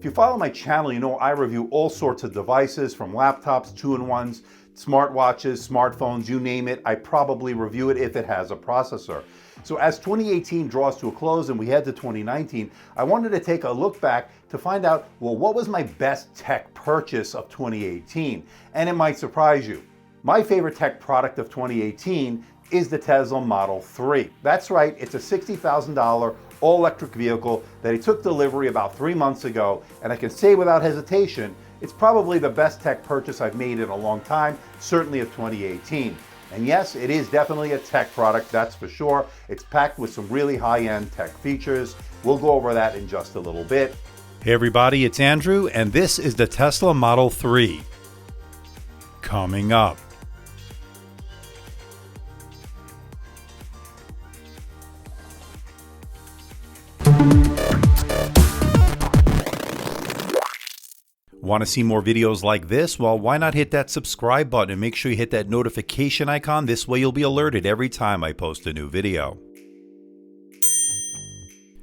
If you follow my channel, you know I review all sorts of devices from laptops, two-in-ones, smartwatches, smartphones, you name it. I probably review it if it has a processor. So as 2018 draws to a close and we head to 2019, I wanted to take a look back to find out, well, what was my best tech purchase of 2018? And it might surprise you. My favorite tech product of 2018 is the Tesla Model 3. That's right, it's a $60,000 all-electric vehicle that I took delivery about 3 months ago, and I can say without hesitation, it's probably the best tech purchase I've made in a long time, certainly of 2018. And yes, it is definitely a tech product, that's for sure. It's packed with some really high-end tech features. We'll go over that in just a little bit. Hey everybody, it's Andrew, and this is the Tesla Model 3. Coming up. Want to see more videos like this? Well, why not hit that subscribe button and make sure you hit that notification icon. This way you'll be alerted every time I post a new video.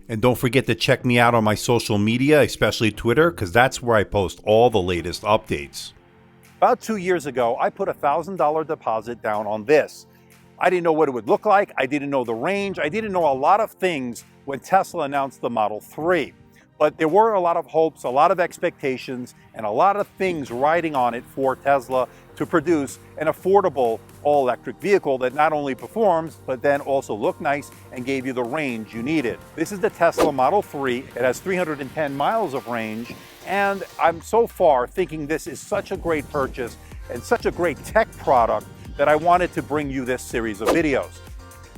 And don't forget to check me out on my social media, especially Twitter, because that's where I post all the latest updates. About 2 years ago, I put a $1,000 deposit down on this. I didn't know what it would look like. I didn't know the range. I didn't know a lot of things when Tesla announced the Model 3. But there were a lot of hopes, a lot of expectations, and a lot of things riding on it for Tesla to produce an affordable all-electric vehicle that not only performs, but then also looked nice and gave you the range you needed. This is the Tesla Model 3. It has 310 miles of range, and I'm so far thinking this is such a great purchase and such a great tech product that I wanted to bring you this series of videos.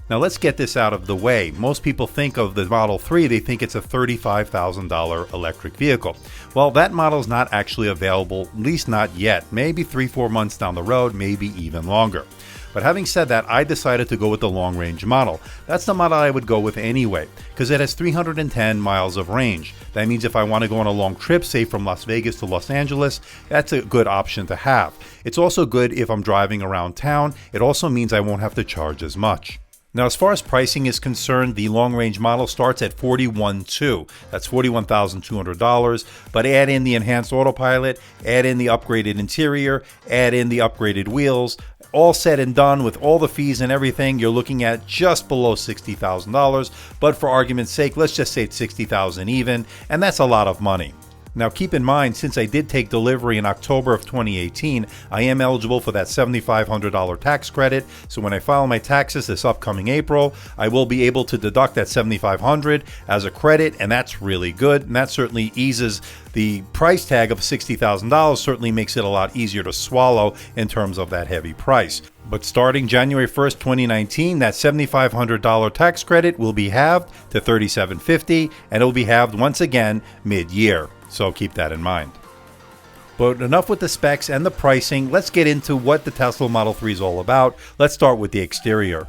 Now let's get this out of the way. Most people think of the Model 3, they think it's a $35,000 electric vehicle. Well, that model is not actually available, at least not yet. Maybe 3-4 months down the road, maybe even longer. But having said that, I decided to go with the long-range model. That's the model I would go with anyway, because it has 310 miles of range. That means if I want to go on a long trip, say from Las Vegas to Los Angeles, that's a good option to have. It's also good if I'm driving around town. It also means I won't have to charge as much. Now, as far as pricing is concerned, the long-range model starts at $41,200. That's $41,200. But add in the enhanced autopilot, add in the upgraded interior, add in the upgraded wheels. All said and done with all the fees and everything, you're looking at just below $60,000. But for argument's sake, let's just say it's $60,000 even, and that's a lot of money. Now keep in mind, since I did take delivery in October of 2018, I am eligible for that $7,500 tax credit. So when I file my taxes this upcoming April, I will be able to deduct that $7,500 as a credit, and that's really good. And that certainly eases the price tag of $60,000, certainly makes it a lot easier to swallow in terms of that heavy price. But starting January 1st, 2019, that $7,500 tax credit will be halved to $3,750, and it will be halved once again mid-year. So keep that in mind. But enough with the specs and the pricing. Let's get into what the Tesla Model 3 is all about. Let's start with the exterior.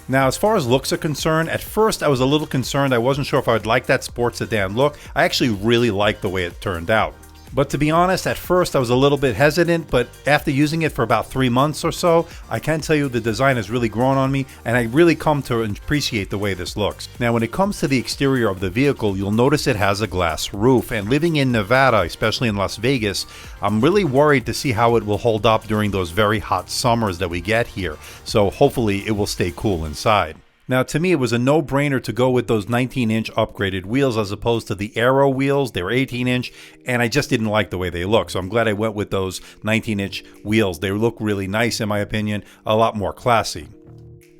Now, as far as looks are concerned, at first I was a little concerned. I wasn't sure if I would like that sports sedan look. I actually really liked the way it turned out. But to be honest, at first I was a little bit hesitant, but after using it for about 3 months or so, I can tell you the design has really grown on me, and I really come to appreciate the way this looks. Now, when it comes to the exterior of the vehicle, you'll notice it has a glass roof, and living in Nevada, especially in Las Vegas, I'm really worried to see how it will hold up during those very hot summers that we get here. So hopefully it will stay cool inside. Now, to me, it was a no-brainer to go with those 19-inch upgraded wheels as opposed to the Aero wheels. They were 18-inch, and I just didn't like the way they look. So I'm glad I went with those 19-inch wheels. They look really nice, in my opinion, a lot more classy.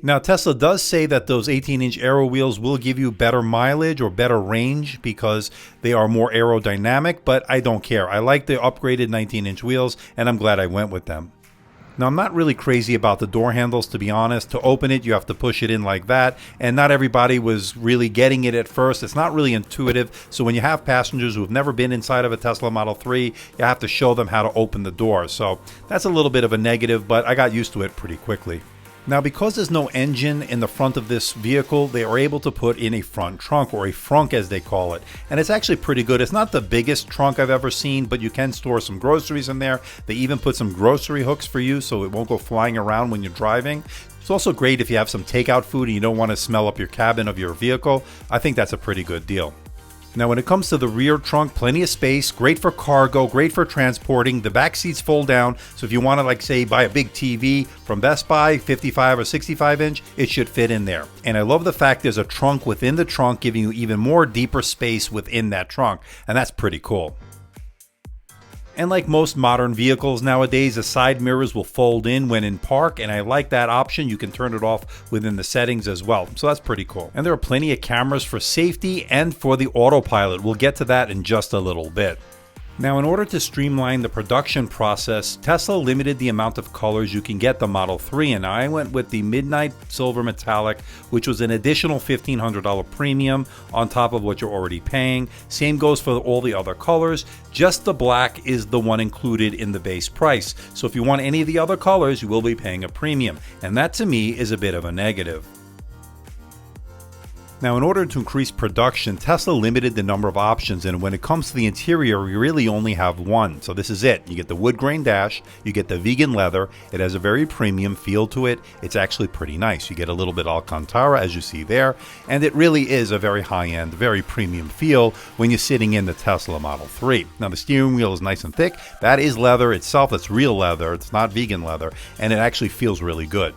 Now, Tesla does say that those 18-inch Aero wheels will give you better mileage or better range because they are more aerodynamic, but I don't care. I like the upgraded 19-inch wheels, and I'm glad I went with them. Now, I'm not really crazy about the door handles, to be honest. To open it, you have to push it in like that, and not everybody was really getting it at first. It's not really intuitive, so when you have passengers who have never been inside of a Tesla Model 3, you have to show them how to open the door. So that's a little bit of a negative, but I got used to it pretty quickly. Now, because there's no engine in the front of this vehicle, they are able to put in a front trunk, or a frunk as they call it. And it's actually pretty good. It's not the biggest trunk I've ever seen, but you can store some groceries in there. They even put some grocery hooks for you so it won't go flying around when you're driving. It's also great if you have some takeout food and you don't want to smell up your cabin of your vehicle. I think that's a pretty good deal. Now when it comes to the rear trunk, plenty of space, great for cargo, great for transporting. The back seats fold down, so if you want to, like, say, buy a big TV from Best Buy, 55 or 65 inch, it should fit in there. And I love the fact there's a trunk within the trunk, giving you even more deeper space within that trunk, and that's pretty cool. And like most modern vehicles nowadays, the side mirrors will fold in when in park, and I like that option. You can turn it off within the settings as well, so that's pretty cool. And there are plenty of cameras for safety and for the autopilot. We'll get to that in just a little bit. Now, in order to streamline the production process, Tesla limited the amount of colors you can get the Model 3 in. I went with the Midnight Silver Metallic, which was an additional $1,500 premium on top of what you're already paying. Same goes for all the other colors. Just the black is the one included in the base price. So if you want any of the other colors, you will be paying a premium. And that to me is a bit of a negative. Now, in order to increase production, Tesla limited the number of options, and when it comes to the interior, you really only have one. So this is it. You get the wood grain dash, you get the vegan leather. It has a very premium feel to it. It's actually pretty nice. You get a little bit Alcantara, as you see there, and it really is a very high-end, very premium feel when you're sitting in the Tesla Model 3. Now, the steering wheel is nice and thick. That is leather itself. That's real leather. It's not vegan leather, and it actually feels really good.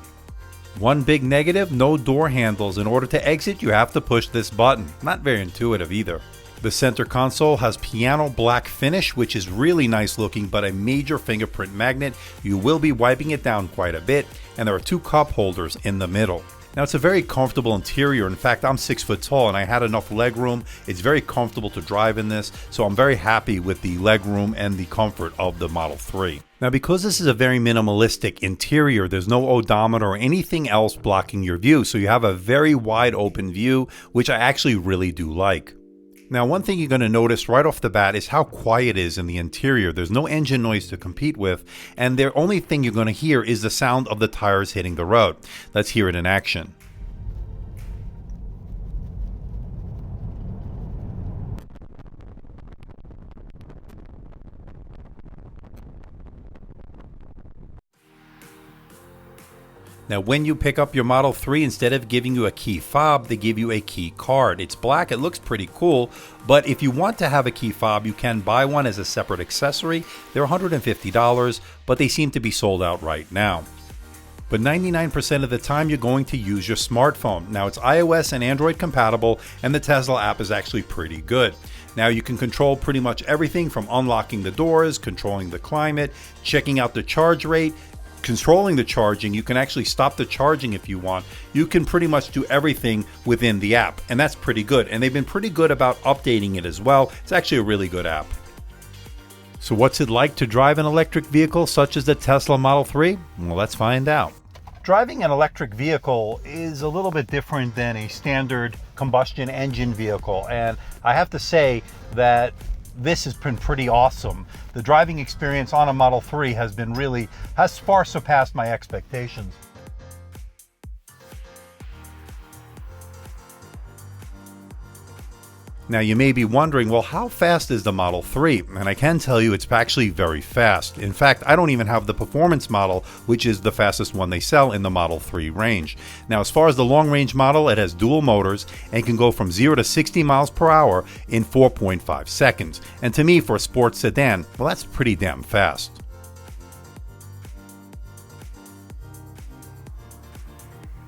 One big negative, no door handles. In order to exit, you have to push this button. Not very intuitive either. The center console has piano black finish, which is really nice looking, but a major fingerprint magnet. You will be wiping it down quite a bit, and there are two cup holders in the middle. Now, it's a very comfortable interior. In fact, I'm 6 foot tall and I had enough leg room. It's very comfortable to drive in this, so I'm very happy with the leg room and the comfort of the Model 3. Now, because this is a very minimalistic interior, there's no odometer or anything else blocking your view, so you have a very wide open view, which I actually really do like. Now, one thing you're going to notice right off the bat is how quiet it is in the interior. There's no engine noise to compete with, and the only thing you're going to hear is the sound of the tires hitting the road. Let's hear it in action. Now, when you pick up your Model 3, instead of giving you a key fob, they give you a key card. It's black, it looks pretty cool, but if you want to have a key fob, you can buy one as a separate accessory. They're $150, but they seem to be sold out right now. But 99% of the time, you're going to use your smartphone. Now, it's iOS and Android compatible, and the Tesla app is actually pretty good. Now, you can control pretty much everything from unlocking the doors, controlling the climate, checking out the charge rate, controlling the charging. You can actually stop the charging if you want. You can pretty much do everything within the app, and that's pretty good. And they've been pretty good about updating it as well. It's actually a really good app. So what's it like to drive an electric vehicle such as the Tesla Model 3? Well, let's find out. Driving an electric vehicle is a little bit different than a standard combustion engine vehicle, and I have to say that this has been pretty awesome. The driving experience on a Model 3 has far surpassed my expectations. Now, you may be wondering, well, how fast is the Model 3? And I can tell you it's actually very fast. In fact, I don't even have the performance model, which is the fastest one they sell in the Model 3 range. Now, as far as the long range model, it has dual motors and can go from 0 to 60 miles per hour in 4.5 seconds. And to me, for a sports sedan, well, that's pretty damn fast.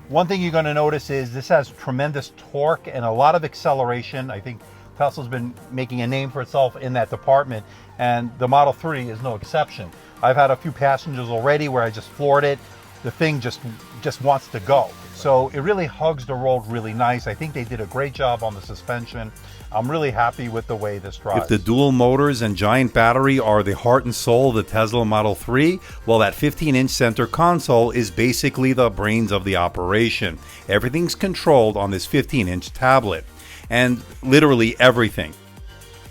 One thing you're going to notice is this has tremendous torque and a lot of acceleration. I think Tesla's been making a name for itself in that department, and the Model 3 is no exception. I've had a few passengers already where I just floored it. The thing just wants to go. So it really hugs the road really nice. I think they did a great job on the suspension. I'm really happy with the way this drives. If the dual motors and giant battery are the heart and soul of the Tesla Model 3, well, that 15-inch center console is basically the brains of the operation. Everything's controlled on this 15-inch tablet, and literally everything.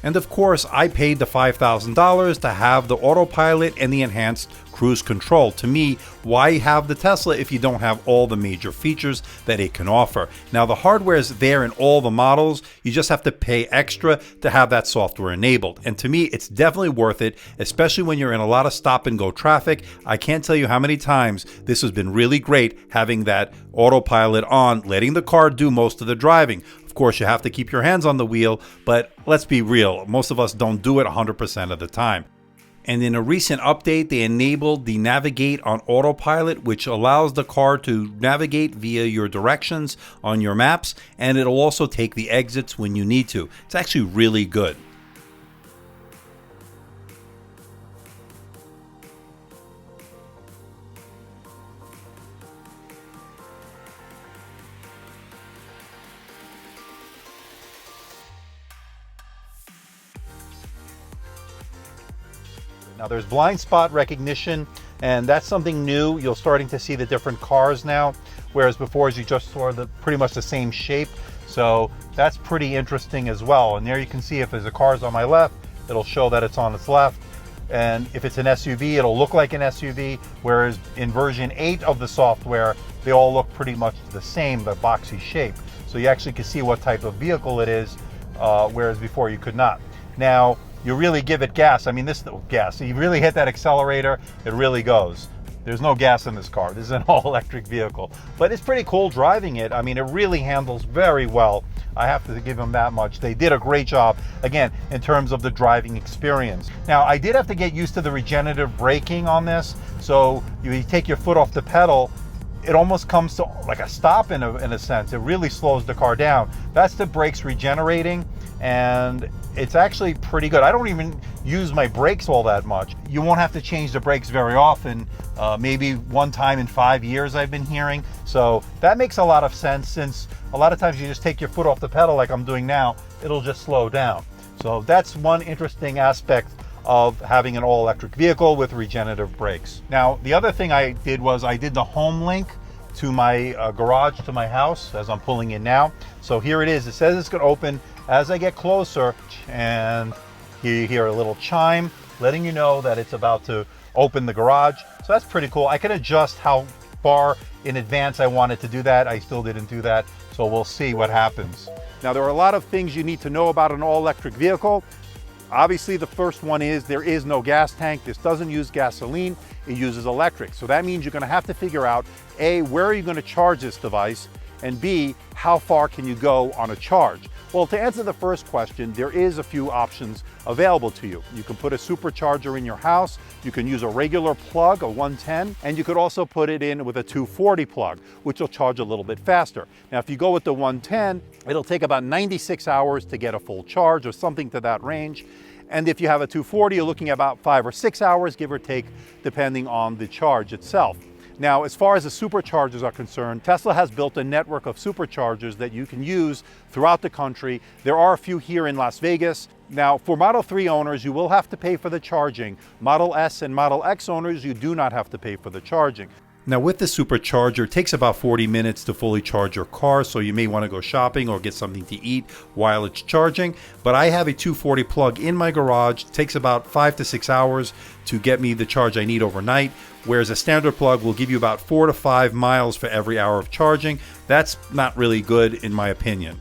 And of course, I paid the $5,000 to have the autopilot and the enhanced cruise control. To me, why have the Tesla if you don't have all the major features that it can offer? Now, the hardware is there in all the models. You just have to pay extra to have that software enabled. And to me, it's definitely worth it, especially when you're in a lot of stop and go traffic. I can't tell you how many times this has been really great having that autopilot on, letting the car do most of the driving. Of course, you have to keep your hands on the wheel, but let's be real, most of us don't do it 100% of the time. And in a recent update, they enabled the Navigate on Autopilot, which allows the car to navigate via your directions on your maps, and it'll also take the exits when you need to. It's actually really good. Now there's blind spot recognition, and that's something new. You're starting to see the different cars now, whereas before you just saw pretty much the same shape. So that's pretty interesting as well. And there you can see if there's a car's on my left, it'll show that it's on its left. And if it's an SUV, it'll look like an SUV, whereas in version 8 of the software, they all look pretty much the same, the boxy shape. So you actually can see what type of vehicle it is, whereas before you could not. Now, you really give it gas. I mean, this gas. So you really hit that accelerator, it really goes. There's no gas in this car. This is an all-electric vehicle. But it's pretty cool driving it. I mean, it really handles very well. I have to give them that much. They did a great job, again, in terms of the driving experience. Now, I did have to get used to the regenerative braking on this. So you take your foot off the pedal, it almost comes to like a stop in a sense. It really slows the car down. That's the brakes regenerating, and it's actually pretty good. I don't even use my brakes all that much. You won't have to change the brakes very often, maybe one time in 5 years I've been hearing. So that makes a lot of sense, since a lot of times you just take your foot off the pedal like I'm doing now, it'll just slow down. So that's one interesting aspect of having an all-electric vehicle with regenerative brakes. Now, the other thing I did was I did the home link to my garage, to my house, as I'm pulling in now. So here it is. It says it's going to open as I get closer, and you hear a little chime letting you know that it's about to open the garage. So that's pretty cool. I can adjust how far in advance I wanted to do that. I still didn't do that, so we'll see what happens. Now, there are a lot of things you need to know about an all-electric vehicle. Obviously, the first one is there is no gas tank. This doesn't use gasoline, it uses electric. So that means you're going to have to figure out, A, where are you going to charge this device, and B, how far can you go on a charge? Well, to answer the first question, there is a few options available to you. You can put a supercharger in your house, you can use a regular plug, a 110, and you could also put it in with a 240 plug, which will charge a little bit faster. Now, if you go with the 110, it'll take about 96 hours to get a full charge, or something to that range. And if you have a 240, you're looking at about 5 or 6 hours, give or take, depending on the charge itself. Now, as far as the superchargers are concerned, Tesla has built a network of superchargers that you can use throughout the country. There are a few here in Las Vegas. Now, for Model 3 owners, you will have to pay for the charging. Model S and Model X owners, you do not have to pay for the charging. Now, with the supercharger, it takes about 40 minutes to fully charge your car, so you may want to go shopping or get something to eat while it's charging. But I have a 240 plug in my garage. It takes about 5 to 6 hours to get me the charge I need overnight, whereas a standard plug will give you about 4 to 5 miles for every hour of charging. That's not really good, in my opinion.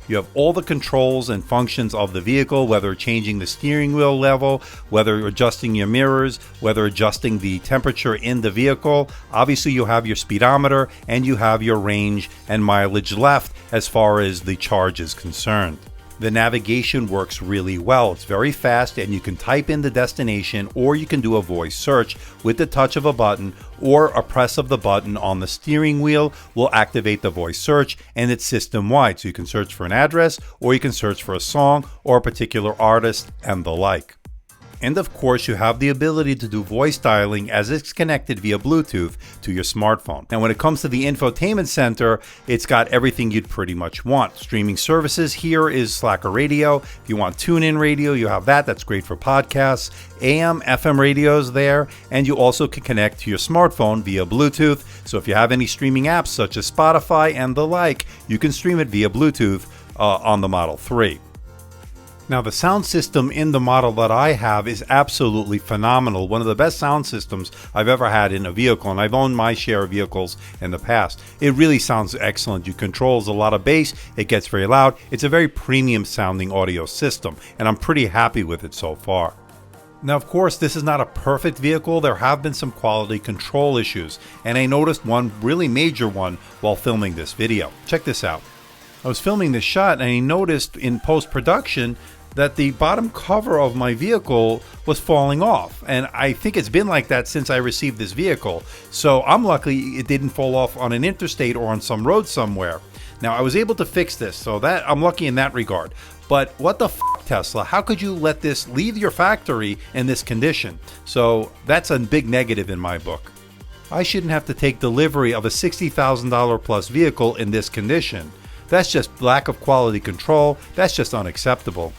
You have all the controls and functions of the vehicle, whether changing the steering wheel level, whether adjusting your mirrors, whether adjusting the temperature in the vehicle. Obviously, you have your speedometer and you have your range and mileage left as far as the charge is concerned. The navigation works really well. It's very fast, and you can type in the destination, or you can do a voice search with the touch of a button, or a press of the button on the steering wheel will activate the voice search, and it's system-wide. So you can search for an address, or you can search for a song or a particular artist and the like. And of course, you have the ability to do voice dialing as it's connected via Bluetooth to your smartphone. Now, when it comes to the infotainment center, it's got everything you'd pretty much want. Streaming services here is Slacker Radio. If you want TuneIn Radio, you have that. That's great for podcasts. AM, FM radios there. And you also can connect to your smartphone via Bluetooth. So if you have any streaming apps such as Spotify and the like, you can stream it via Bluetooth on the Model 3. Now, the sound system in the model that I have is absolutely phenomenal. One of the best sound systems I've ever had in a vehicle, and I've owned my share of vehicles in the past. It really sounds excellent. You controls a lot of bass. It gets very loud. It's a very premium sounding audio system, and I'm pretty happy with it so far. Now, of course, this is not a perfect vehicle. There have been some quality control issues, and I noticed one really major one while filming this video. Check this out. I was filming this shot and I noticed in post-production that the bottom cover of my vehicle was falling off. And I think it's been like that since I received this vehicle. So I'm lucky it didn't fall off on an interstate or on some road somewhere. Now, I was able to fix this, so that I'm lucky in that regard. But what the f***, Tesla? How could you let this leave your factory in this condition? So that's a big negative in my book. I shouldn't have to take delivery of a $60,000 plus vehicle in this condition. That's just lack of quality control. That's just unacceptable.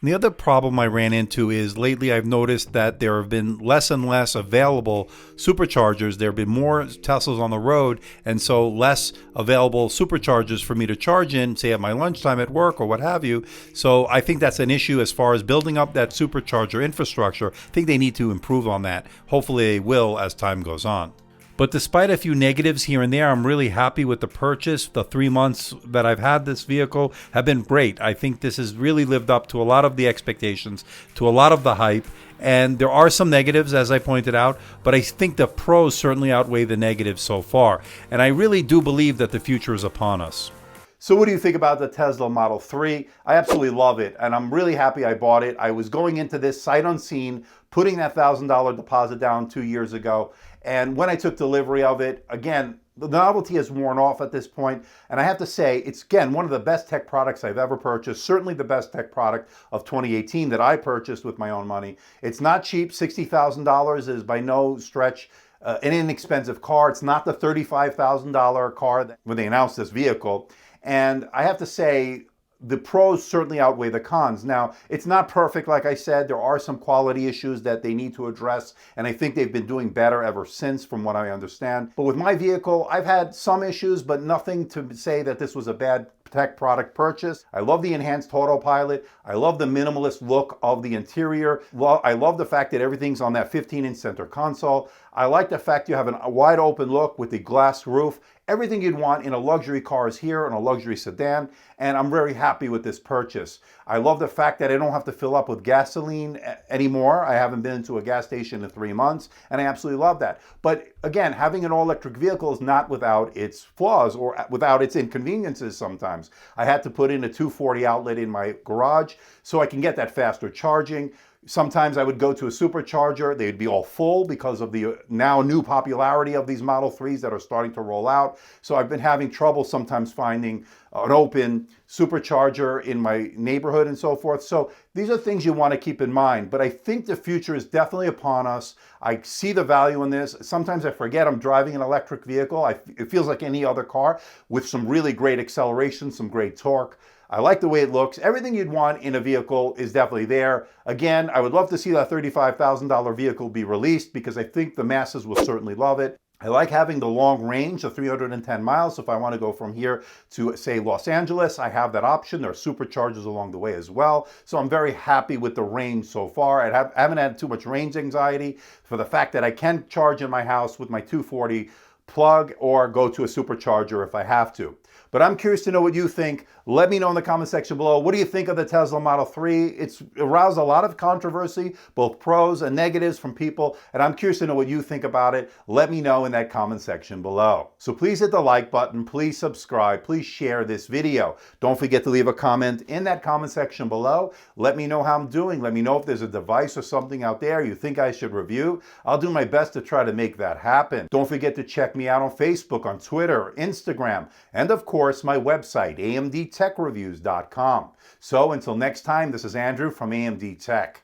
And the other problem I ran into is lately I've noticed that there have been less and less available superchargers. There have been more Teslas on the road, and so less available superchargers for me to charge in, say at my lunchtime at work or what have you. So I think that's an issue as far as building up that supercharger infrastructure. I think they need to improve on that. Hopefully they will as time goes on. But despite a few negatives here and there, I'm really happy with the purchase. The 3 months that I've had this vehicle have been great. I think this has really lived up to a lot of the expectations, to a lot of the hype. And there are some negatives, as I pointed out, but I think the pros certainly outweigh the negatives so far. And I really do believe that the future is upon us. So what do you think about the Tesla Model 3? I absolutely love it, and I'm really happy I bought it. I was going into this sight unseen, putting that $1,000 deposit down 2 years ago, and when I took delivery of it, again, the novelty has worn off at this point, and I have to say, it's, again, one of the best tech products I've ever purchased, certainly the best tech product of 2018 that I purchased with my own money. It's not cheap. $60,000 is by no stretch an inexpensive car. It's not the $35,000 car when they announced this vehicle. And I have to say, the pros certainly outweigh the cons. Now, it's not perfect, like I said. There are some quality issues that they need to address, and I think they've been doing better ever since, from what I understand. But with my vehicle, I've had some issues, but nothing to say that this was a bad tech product purchase. I love the enhanced autopilot. I love the minimalist look of the interior. I love the fact that everything's on that 15-inch center console. I like the fact you have a wide open look with the glass roof. Everything you'd want in a luxury car is here, in a luxury sedan, and I'm very happy with this purchase. I love the fact that I don't have to fill up with gasoline anymore. I haven't been to a gas station in 3 months, and I absolutely love that. But again, having an all-electric vehicle is not without its flaws or without its inconveniences sometimes. I had to put in a 240 outlet in my garage so I can get that faster charging. Sometimes I would go to a supercharger, they'd be all full because of the now new popularity of these Model 3s that are starting to roll out. So I've been having trouble sometimes finding an open supercharger in my neighborhood and so forth. So these are things you want to keep in mind, but I think the future is definitely upon us. I see the value in this. Sometimes I forget I'm driving an electric vehicle. It feels like any other car with some really great acceleration, some great torque. I like the way it looks. Everything you'd want in a vehicle is definitely there. Again, I would love to see that $35,000 vehicle be released because I think the masses will certainly love it. I like having the long range of 310 miles. So if I want to go from here to, say, Los Angeles, I have that option. There are superchargers along the way as well. So I'm very happy with the range so far. I haven't had too much range anxiety for the fact that I can charge in my house with my 240 plug or go to a supercharger if I have to. But I'm curious to know what you think. Let me know in the comment section below. What do you think of the Tesla Model 3? It's aroused a lot of controversy, both pros and negatives from people, and I'm curious to know what you think about it. Let me know in that comment section below. So please hit the like button, please subscribe, please share this video. Don't forget to leave a comment in that comment section below. Let me know how I'm doing. Let me know if there's a device or something out there you think I should review. I'll do my best to try to make that happen. Don't forget to check me out on Facebook, on Twitter, Instagram, and of course, my website, AMDtechreviews.com. So until next time, this is Andrew from AMD Tech.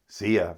See ya.